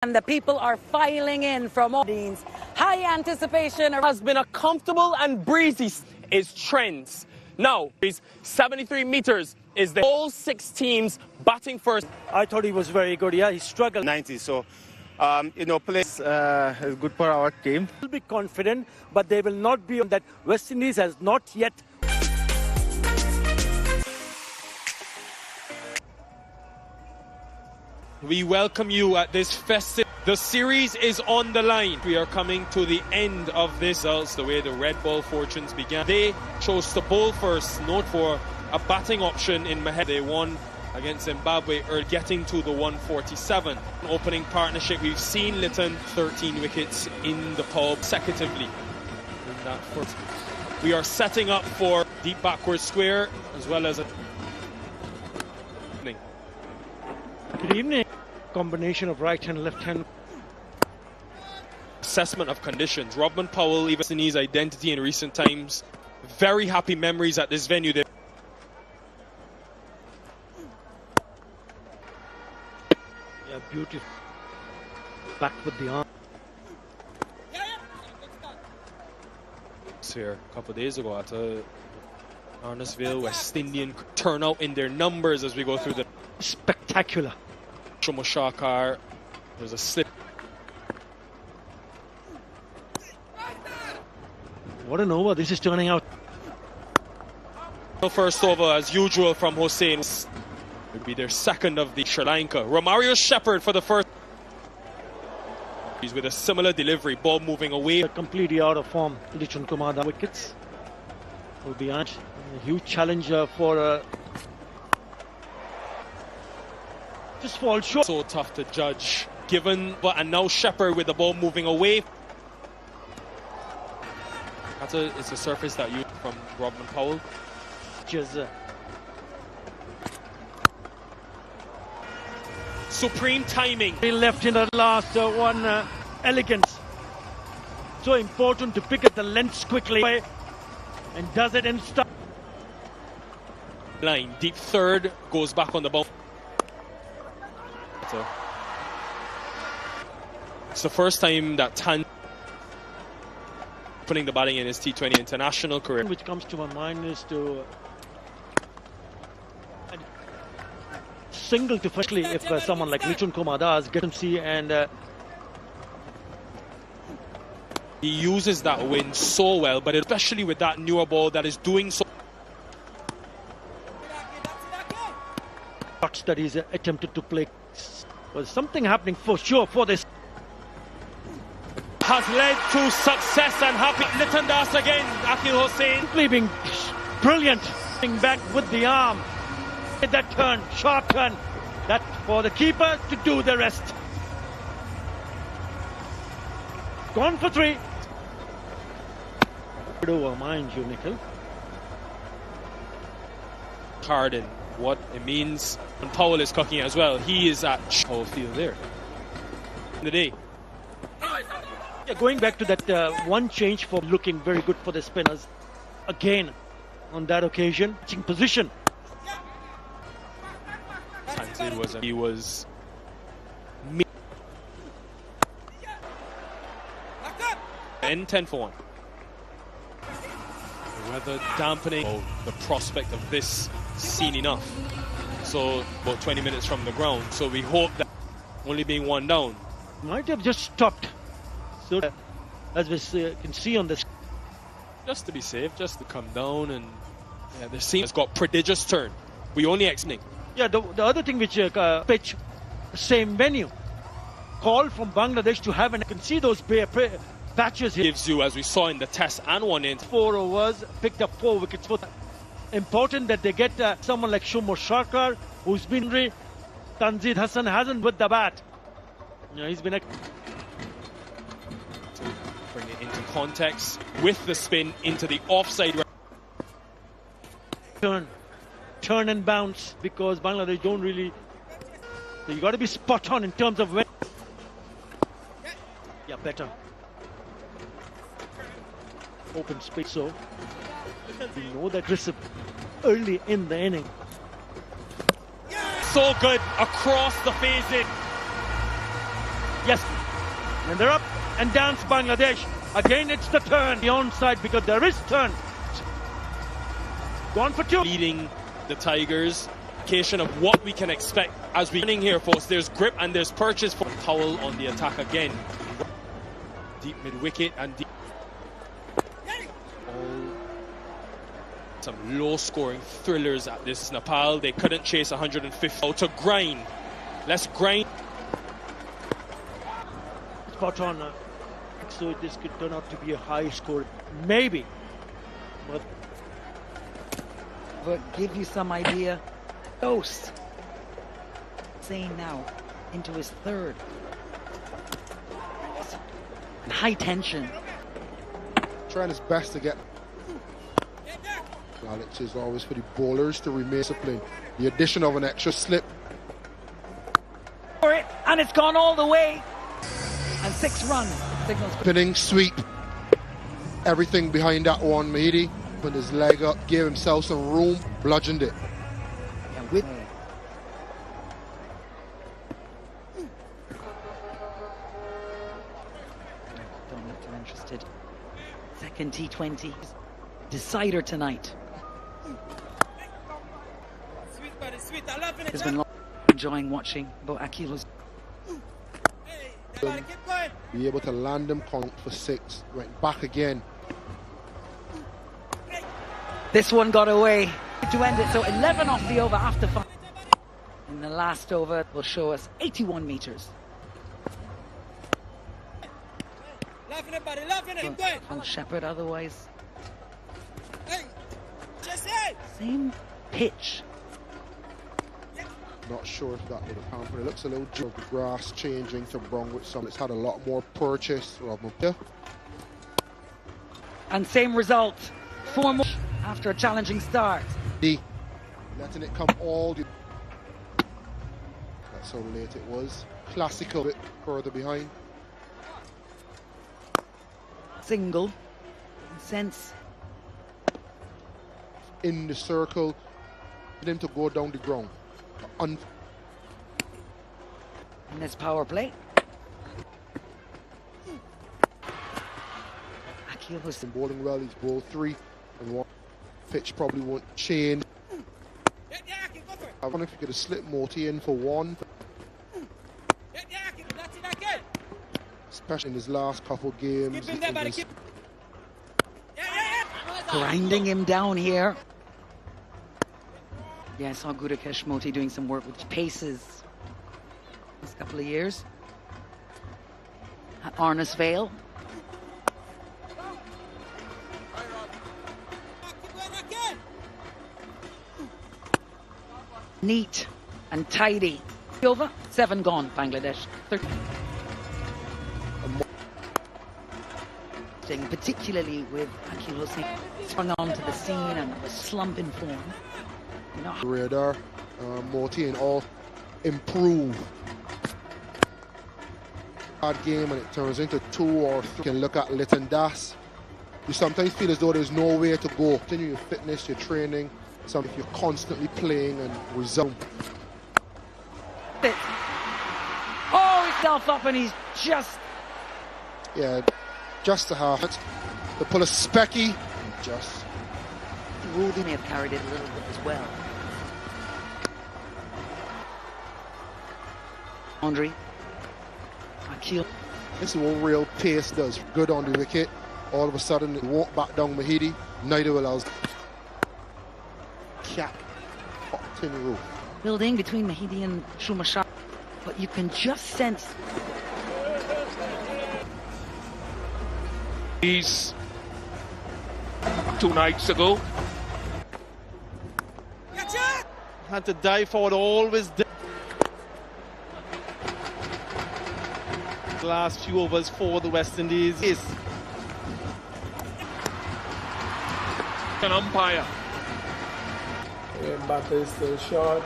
And the people are filing in from all Deans. High anticipation has been a comfortable and breezy. It's trends. Now, 73 meters is the all 6 teams batting first. I thought he was very good. Yeah, he struggled. 90. So, place is good for our team. Will be confident, but they will not be on that. West Indies has not yet. We welcome you at this festive. The series is on the line. We are coming to the end of this. Results the way the red ball fortunes began. They chose to bowl first. Note for a batting option in Mahela. They won against Zimbabwe, getting to the 147. Opening partnership. We've seen Litton 13 wickets in the poll consecutively. In that first. We are setting up for deep backward square as well as a. Good evening. Combination of right hand, left hand. Assessment of conditions. Robin Powell, even his identity in recent times. Very happy memories at this venue. Yeah, beautiful. Back with the arm. Here a couple of days ago at Arnesville, West Indian turn out in their numbers as we go through the spectacular. Shumashakar, there's a slip. What an over this is turning out. First over as usual from Hossain. Would be their second of the Sri Lanka. Romario Shepherd for the first. He's with a similar delivery, ball moving away. Completely out of form. Lichun Kumar wickets will be a huge challenge for. Just fall short. So tough to judge. Given, and now Shepherd with the ball moving away. It's a surface that you from Robin Powell. Just supreme timing. He left in the last one. Elegance. So important to pick at the lengths quickly and does it in stop. Line deep third goes back on the ball. It's the first time that Tan putting the batting in his T20 international career. Which comes to my mind is to single to firstly if someone like Lichun Kumar Das get him see and he uses that wind so well, but especially with that newer ball that is doing so. Shots that he's attempted to play. Was something happening for sure for this. Has led to success and happy. Litton Das again, Akhil Hossain. Simply being brilliant. Being back with the arm. That turn, sharp turn. That for the keeper to do the rest. Gone for 3. Over, mind you, Nikhil. Harden, what it means. And Powell is cooking as well. He is at Powell Field there. In the day. Yeah, going back to that one change for looking very good for the spinners. Again, on that occasion, pitching position. He was and 10 for 1. The weather dampening the prospect of this seen enough. So about 20 minutes from the ground. So we hope that only being 1 down. Might have just stopped. So as we can see on this. Just to be safe, just to come down and the scene has got prodigious turn. We only expecting. Yeah, the other thing which pitch, same venue. Call from Bangladesh to have, and I can see those patches here. Gives you, as we saw in the test and one in 4 overs, picked up 4 wickets. Important that they get someone like Shumashakar, who's been Tanzid Hassan hasn't with the bat. Yeah, he's been to bring it into context with the spin into the offside. Turn and bounce because Bangladesh don't really. So you got to be spot on in terms of when. Yeah, better. Open space, so we know that risk early in the inning. So good across the phases. Yes. And they're up and dance Bangladesh. Again, it's the turn. The onside because there is turn. Gone for two. Leading the Tigers. Indication of what we can expect as we're running here, folks. There's grip and there's purchase for Powell on the attack again. Deep mid-wicket and deep. Some low-scoring thrillers at this Nepal. They couldn't chase 150. Oh, to grind. Let's grind. Spot on. So this could turn out to be a high score. Maybe. But give you some idea. Ghost. Saying now into his third. High tension. Trying his best to get. Alex is always for the bowlers to remain disciplined. The addition of an extra slip. For it, and it's gone all the way. And 6 runs. Signals. Spinning sweep. Everything behind that one. Mahidi put his leg up, gave himself some room, bludgeoned it. And with don't look too interested. Second T20 decider tonight. Has been enjoying watching about Akilo's. Be able to land them, count for 6. Went back again. This one got away to end it. So 11 off the over after 5. In the last over will show us 81 meters. From Shepherd otherwise. Same pitch. Not sure if that would have happened. It looks a little of the grass changing to brown with some. It's had a lot more purchase. Yeah. And same result. 4 more after a challenging start. Letting it come all the. That's how late it was. Classical bit further behind. Single. Sense. In the circle. For them to go down the ground. In this power play. Akil was bowling well. He's bowled 3 and 1. Pitch probably won't change. I wonder if you could have slipped Moti in for 1. Especially in his last couple games. grinding him down here. Yeah, I saw Gudakesh Moti doing some work with paces this couple of years at Arnis Vale. Neat and tidy. Over 7 gone, Bangladesh. 13. Particularly with Akil Hossain sprung onto the scene and was slump in form. You know, Radar, Moti and all improve. Hard game and it turns into 2 or 3. You can look at Litton Das. You sometimes feel as though there's nowhere to go. Continue your fitness, your training. Something you're constantly playing and resume. oh, himself up and he's just... Yeah, just a half. To pull a specky. Just. Rudy may have carried it a little bit as well. Andre. Akil. This is what real pace does. Good on the wicket. All of a sudden, it won't back down Mahidi. Neither will ours. Cap. Hot tin roof. Building between Mahidi and Shuma Shah. But you can just sense... He's 2 nights ago. Had to dive forward, always. The last few overs for the West Indies is An umpire. But is still short.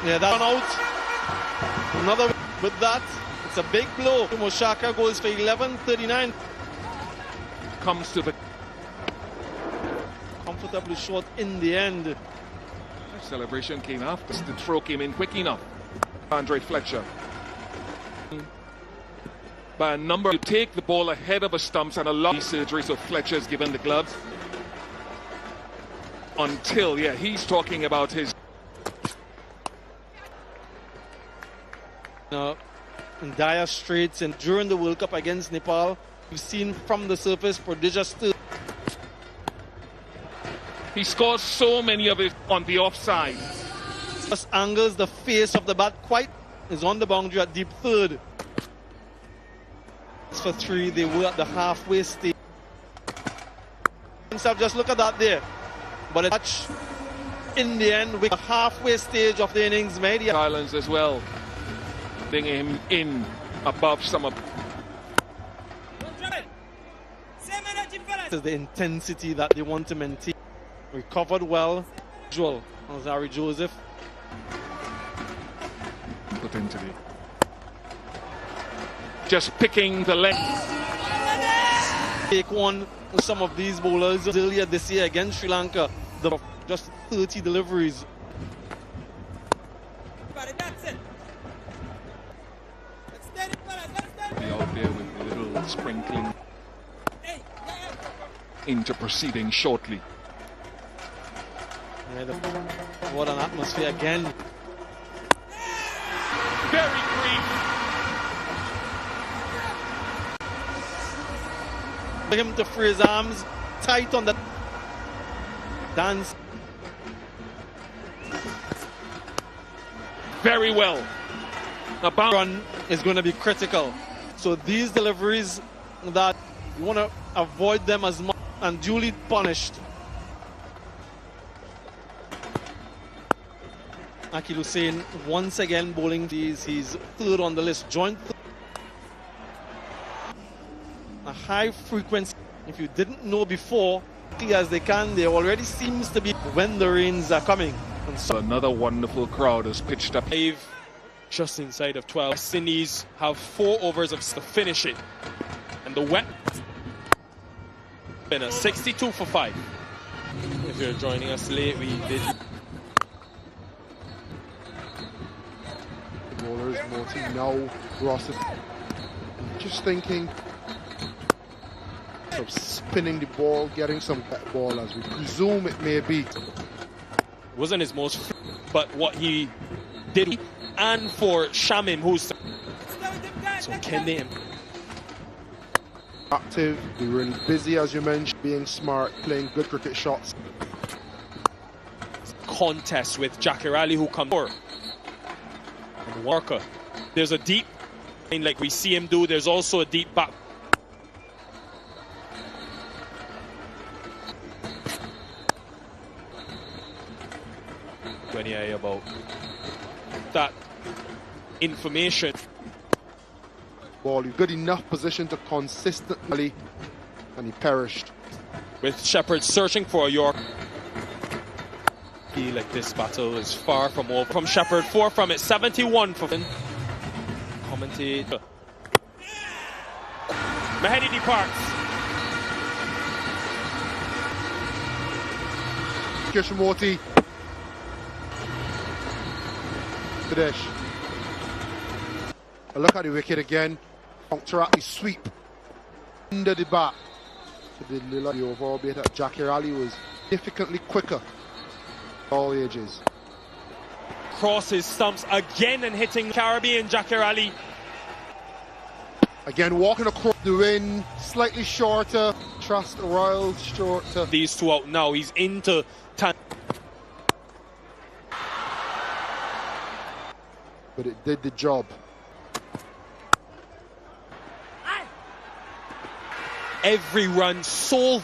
yeah, that one out. Another with that. It's a big blow. Moshaka goes for 11.39. Comes to the Comfortably short in the end. celebration came after. The throw came in quick enough. Andre Fletcher. by a number. You take the ball ahead of a stumps and a lot of surgery, so Fletcher's given the gloves. Until, he's talking about his... In dire straits, and during the World Cup against Nepal, we've seen from the surface prodigious. He scores so many of it on the offside. Just angles the face of the bat quite, is on the boundary at deep third. For 3, they were at the halfway stage. Just look at that there. But a touch in the end with the halfway stage of the innings made. Islands as well. Bringing him in above some of... This is the intensity that they want to maintain. Recovered well. Usual. Harry Joseph. Put into the... Just picking the length. Take one with some of these bowlers earlier this year against Sri Lanka. Just 30 deliveries. Be out there with a little sprinkling into proceeding shortly. What an atmosphere again. Very brief. For him to free his arms tight on the dance. Very well. The bound Run is going to be critical. So these deliveries that you want to avoid them as much and duly punished. Akil Hussain once again bowling these. He's third on the list. Joint a high frequency. If you didn't know before, as they can, there already seems to be when the rains are coming. And so another wonderful crowd has pitched up. Just inside of 12. West Indies have 4 overs of to finish it. And the wet been a 62 for 5. If you're joining us late, we did. Bowlers, Morty, now Ross. Just thinking of spinning the ball, getting some wet ball as we presume it may be. Wasn't his most, but what he did, and for Shamim, who's so can they Active, be really busy as you mentioned, being smart, playing good cricket shots. contest with Jakir Ali, who comes forward. And Walker, there's a deep, like we see him do, there's also a deep back. When you hear about that information. Ball, you good enough position to consistently, and he perished. With Shepherd searching for a York. Feel like this battle is far from over. From Shepherd, 4 from it, 71 for Finn. Commentator. Mahedi departs. Krishnamurti. Kadesh. A look at the wicket again. Puncturately sweep under the bat. So the overall bit that Jakir Ali was significantly quicker. All ages. Crosses stumps again and hitting Caribbean Jakir Ali. Again walking across the wind, slightly shorter. Trust Royal shorter. These two out now. He's into But it did the job. every run so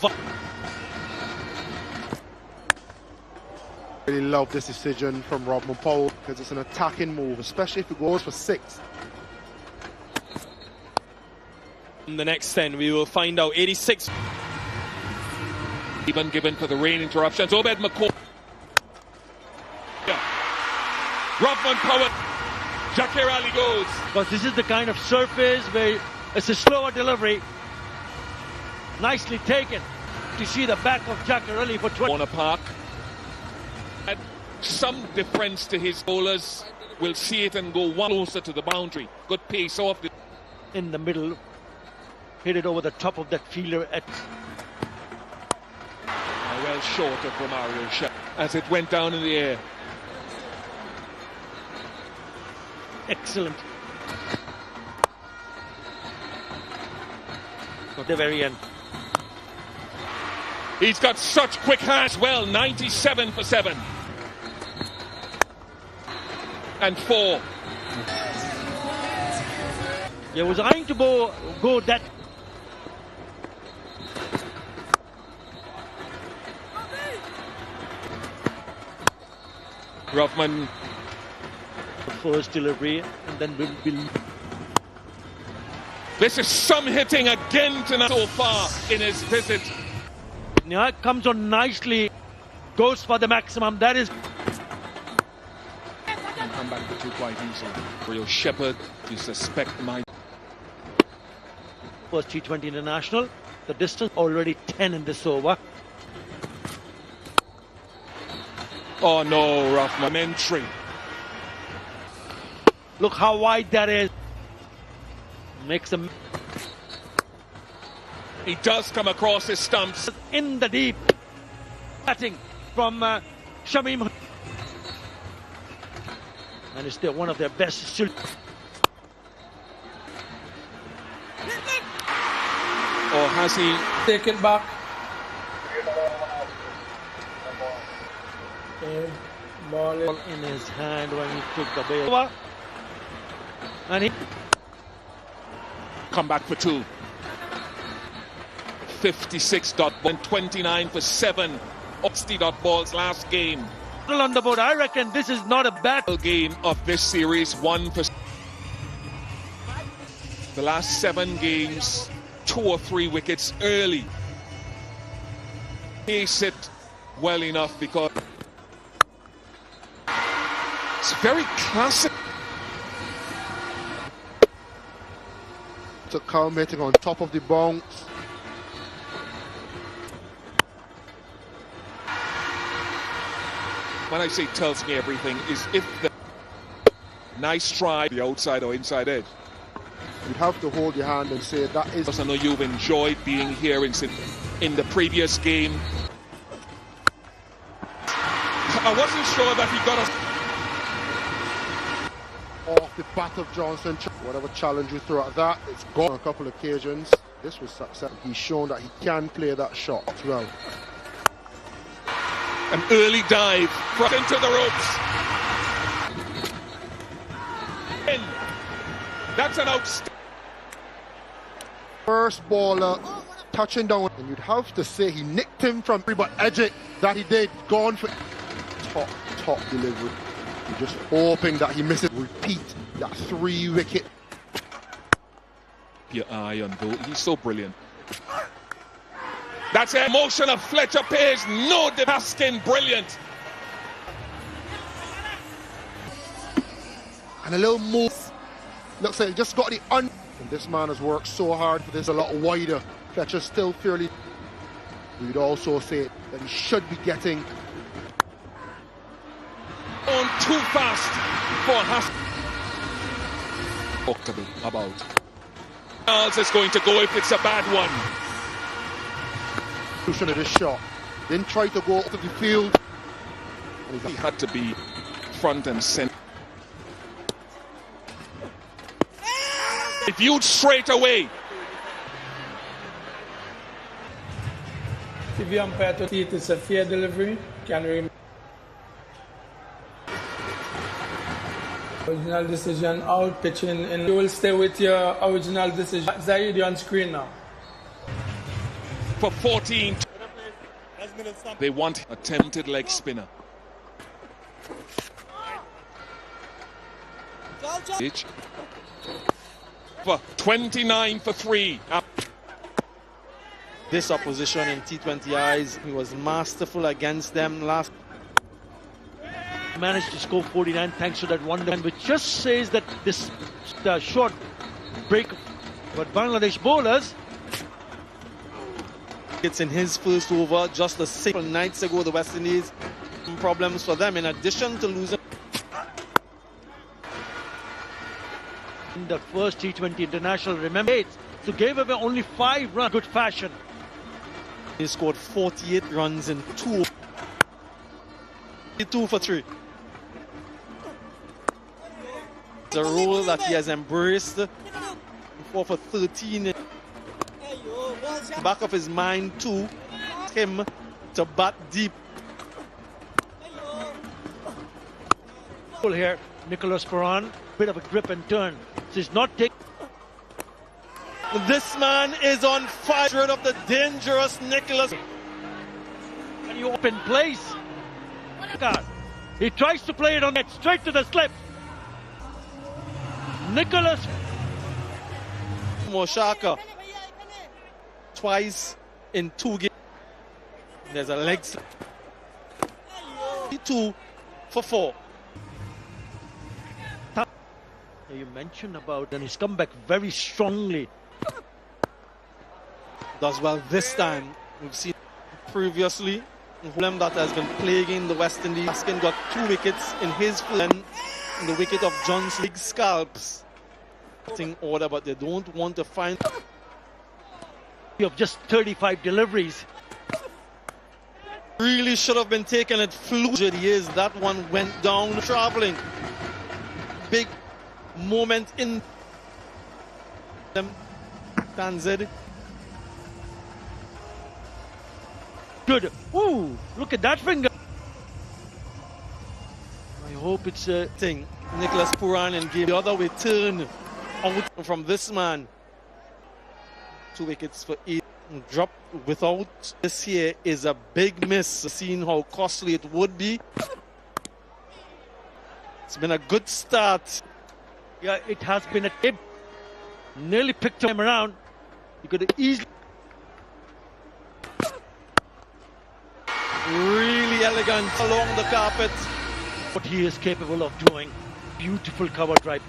Really love this decision from Rodman Powell because it's an attacking move, especially if it goes for 6. in the next 10 we will find out. 86 Even given for the rain interruptions. Obed McCall. Rodman Powell. Jakir Ali goes. Because this is the kind of surface where it's a slower delivery. Nicely taken to see the back of Jakir Ali for 20. Warner Park had some difference to his bowlers. will see it and go one closer to the boundary. Good pace off the... In the middle, hit it over the top of that fielder at... Well short of Romario's shot as it went down in the air. Excellent. At the very end. He's got such quick hands. Well, 97 for 7. And 4. He was trying to go that. Ruffman. First delivery, and then will This is some hitting again tonight so far in his visit. Now it comes on nicely, goes for the maximum. That is. And come back to 2 quite easily. Real Shepherd, you suspect my... First T20 international. The distance already 10 in this over. Oh no, Ruffman entry. Look how wide that is. Makes a... He does come across his stumps. In the deep. Batting from Shamim. And it's one of their best. Or has he... Take it back. Okay. Ball In his hand when he took the ball. And he... Come back for 2. 56 dot ball, 29 for 7. 60 dot balls last game. On the board, I reckon this is not a bad Game of this series, 1 for... The last 7 games, 2 or 3 wickets early. Pace it well enough because it's very classic. To come hitting on top of the bounce. When I say tells me everything, is if the nice try, the outside or inside edge. You'd have to hold your hand and say that is... I know you've enjoyed being here in the previous game. I wasn't sure that he got us off the bat of Johnson. Whatever challenge you throw at that, it's gone on a couple of occasions. This was success. He's shown that he can play that shot as well. an early dive into the ropes. And that's an outstanding. First baller touching down, and you'd have to say he nicked him from, but edge it that he did. Gone for top delivery. You're just hoping that he misses. Repeat that 3-wicket. Your eye on Bill. He's so brilliant. That's the emotion of Fletcher Page. No, Haskin, brilliant. And a little move. Looks like he just got the and this man has worked so hard for this a lot wider. Fletcher's still fairly. We'd also say that he should be getting on too fast for Haskin. Talked about. Else is going to go if it's a bad one. Of this shot. Then try to go out of the field. He had to be front and center. If viewed straight away. If the umpire to see it is a fair delivery, can we original decision out pitching, and you will stay with your original decision. Zaid, you're on screen now. For 14. They want attempted leg spinner. For 29 for 3. This opposition in T20 eyes, he was masterful against them last. Managed to score 49 thanks to that one run, which just says that this short break. But Bangladesh bowlers. It's in his first over, just a simple nights ago, the West Indies problems for them in addition to losing. in the first T20 international. Remember, so gave away only 5 runs. Good fashion. He scored 48 runs in 2 for 3. The role that he has embraced. 4 for 13. Back of his mind too, him to bat deep. Here, Nicholas Pooran, bit of a grip and turn. So he's not taking. This man is on fire. Rid of the dangerous Nicholas. And you open place. He tries to play it on net straight to the slip. Nicholas Moshaka twice in 2 games. There's a leg slip. 2 for 4. You mentioned about, and he's come back very strongly. Does well this time. We've seen previously Fulham that has been plaguing the West Indies. Baskin got 2 wickets in his and the wicket of John's big scalps. In order, but they don't want to find. Of just 35 deliveries. Really should have been taken at fluid. He is. That one went down traveling. Big moment in them. Tanzid. Good. Ooh, look at that finger. I hope it's a thing. Nicholas Pooran and gave the other way turn out from this man. 2 wickets for 8. Drop without this here is a big miss. Seeing how costly it would be. It's been a good start. Yeah, it has been a tip. Nearly picked him around. You could easily. Really elegant along the carpet. What he is capable of doing. Beautiful cover drive.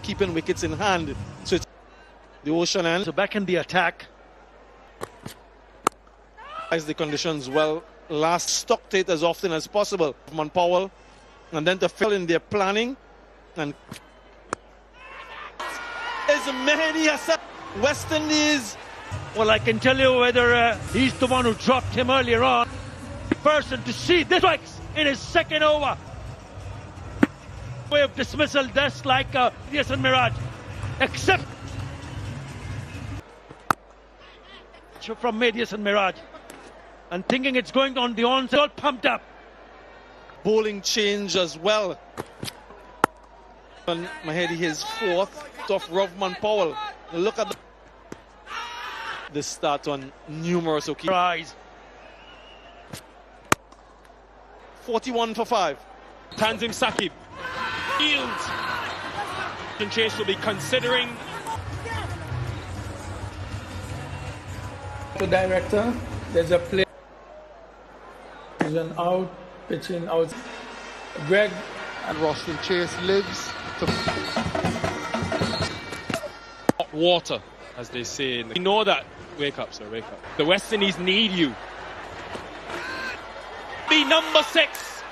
Keeping wickets in hand. So it's the ocean end. So back in the attack. As the conditions well, last stocked it as often as possible. Rovman Powell, and then to fill in their planning and is Mehdi Hasan. West Indies. Well, I can tell you whether he's the one who dropped him earlier on. Person to see this strikes in his second over. Way of dismissal, just like Yasin Miraj, except from Yasin Miraj, and thinking it's going on the onside, all pumped up. Bowling change as well. And Mehdi his 4th off Rovman Powell. Look at this start on numerous occasions. 41 for 5. Tanzim Sakib. Fields. And Chase will be considering. The director, there's a play. There's an out, pitching out. Greg And Roston Chase lives to. Hot water, as they say. You know that. Wake up, sir, wake up. The West Indies need you. The number 6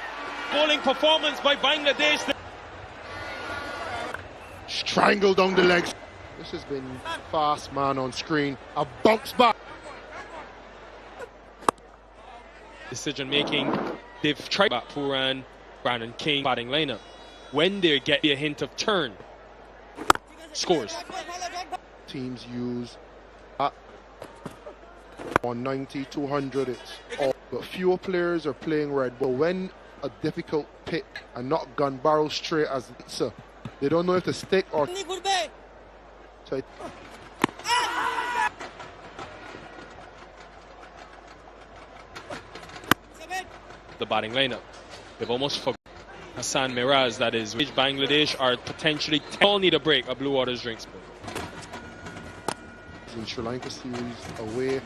bowling performance by Bangladesh. Strangled down the legs. This has been fast man on screen. A bounce back. Decision making. They've tried back Pooran, Brandon King batting lineup. When they get a hint of turn, scores. Teams use at 190, 200. It's all, but fewer players are playing red ball. When a difficult pick and not gun barrel straight as answer, they don't know if to stick or. So The batting lineup. They've almost forgotten Hassan Miraz, that is, which Bangladesh are potentially all need a break, a Blue Waters drinks break. in Sri Lanka series away.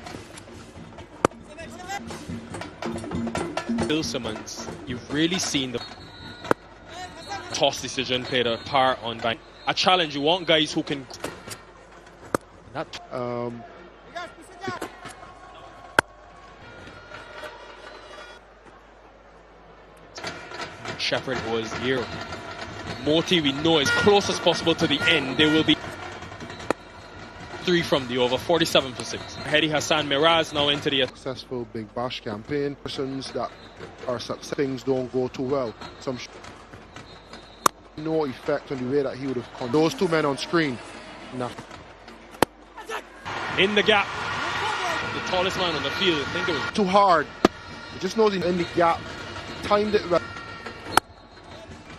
Bill Simmons, you've really seen the toss decision played a part on Bang. A challenge, you want guys who can. Shepherd was here. Moti, we know, as close as possible to the end. There will be 3 from the over, 47 for 6. Hedi Hassan Miraz now into the Successful Big Bash campaign. Persons that are success, things don't go too well. No effect on the way that he would have come. Those two men on screen. Nah. in the gap. The tallest man on the field. I think it was Too hard. He just knows he's in the gap. Timed it right.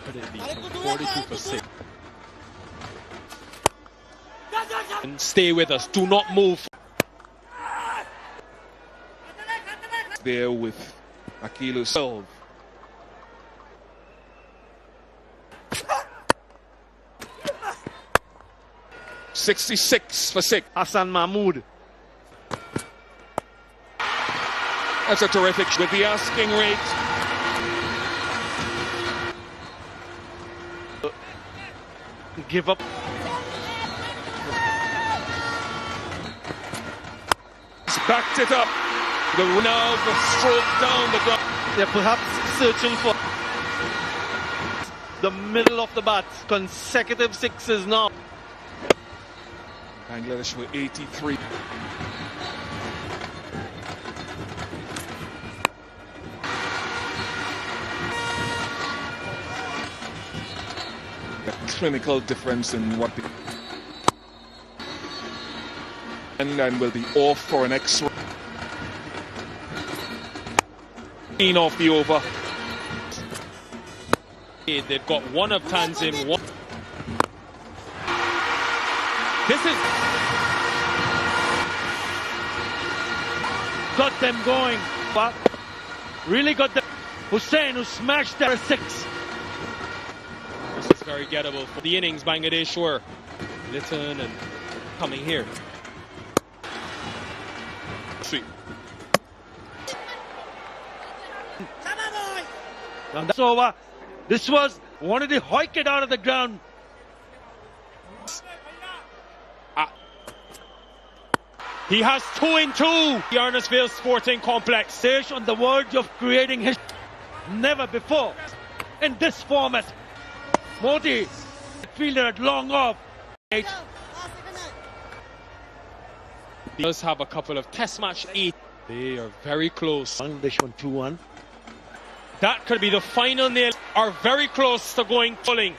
could it be 42 for 6. And stay with us. Do not move. There with Akilu Silv. $66 for 6. Hassan Mahmoud. That's a terrific with the asking rate. Give up. He's backed it up. The now the stroke down the gun. They're perhaps searching for the middle of the bat. Consecutive sixes now. Bangladesh were 83. A clinical difference in what the and will be off for an extra off the over. They've got one of Tanzim. One. This is Got them going. But really got them. Hussain who smashed their 6. this is very gettable for the innings. Bangladesh were Litton and coming here. Sweet. And that's over. This was one of the hoik it out of the ground. He has 2 in 2. The Arnesville Sporting Complex. Stage on the verge of creating history. Never before in this format. Moti, fielder at long off. He does have a couple of test match 8. They are very close. Bangladesh won 2-1. That could be the final nail. Are very close to going pulling.